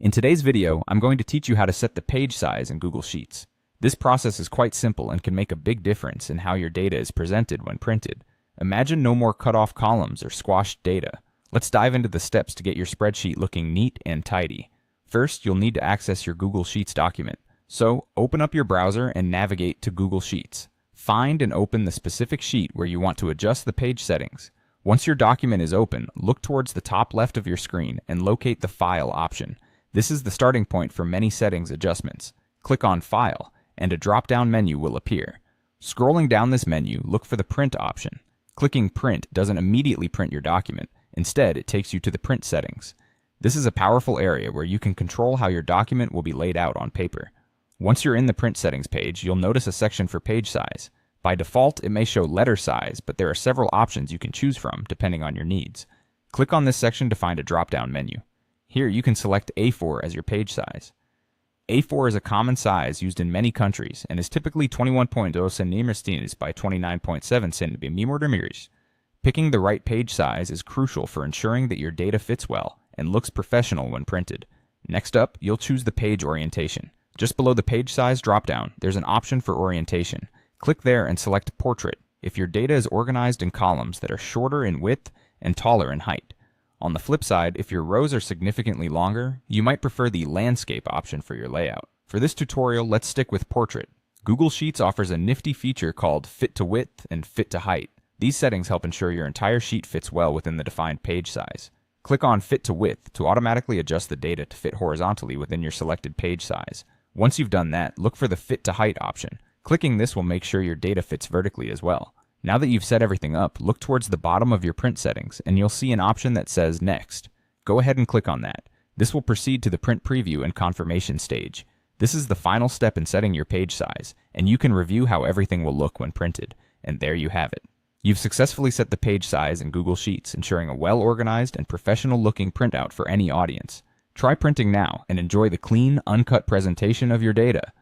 In today's video, I'm going to teach you how to set the page size in Google Sheets. This process is quite simple and can make a big difference in how your data is presented when printed. Imagine no more cut-off columns or squashed data. Let's dive into the steps to get your spreadsheet looking neat and tidy. First, you'll need to access your Google Sheets document. So, open up your browser and navigate to Google Sheets. Find and open the specific sheet where you want to adjust the page settings. Once your document is open, look towards the top left of your screen and locate the File option. This is the starting point for many settings adjustments. Click on File, and a drop-down menu will appear. Scrolling down this menu, look for the Print option. Clicking Print doesn't immediately print your document. Instead, it takes you to the print settings. This is a powerful area where you can control how your document will be laid out on paper. Once you're in the print settings page, you'll notice a section for page size. By default, it may show letter size, but there are several options you can choose from depending on your needs. Click on this section to find a drop-down menu. Here you can select A4 as your page size. A4 is a common size used in many countries and is typically 21.0 cm by 29.7 cm. Picking the right page size is crucial for ensuring that your data fits well and looks professional when printed. Next up, you'll choose the page orientation. Just below the page size dropdown, there's an option for orientation. Click there and select Portrait if your data is organized in columns that are shorter in width and taller in height. On the flip side, if your rows are significantly longer, you might prefer the Landscape option for your layout. For this tutorial, let's stick with Portrait. Google Sheets offers a nifty feature called Fit to Width and Fit to Height. These settings help ensure your entire sheet fits well within the defined page size. Click on Fit to Width to automatically adjust the data to fit horizontally within your selected page size. Once you've done that, look for the Fit to Height option. Clicking this will make sure your data fits vertically as well. Now that you've set everything up, look towards the bottom of your print settings and you'll see an option that says Next. Go ahead and click on that. This will proceed to the print preview and confirmation stage. This is the final step in setting your page size, and you can review how everything will look when printed. And there you have it. You've successfully set the page size in Google Sheets, ensuring a well-organized and professional-looking printout for any audience. Try printing now and enjoy the clean, uncut presentation of your data.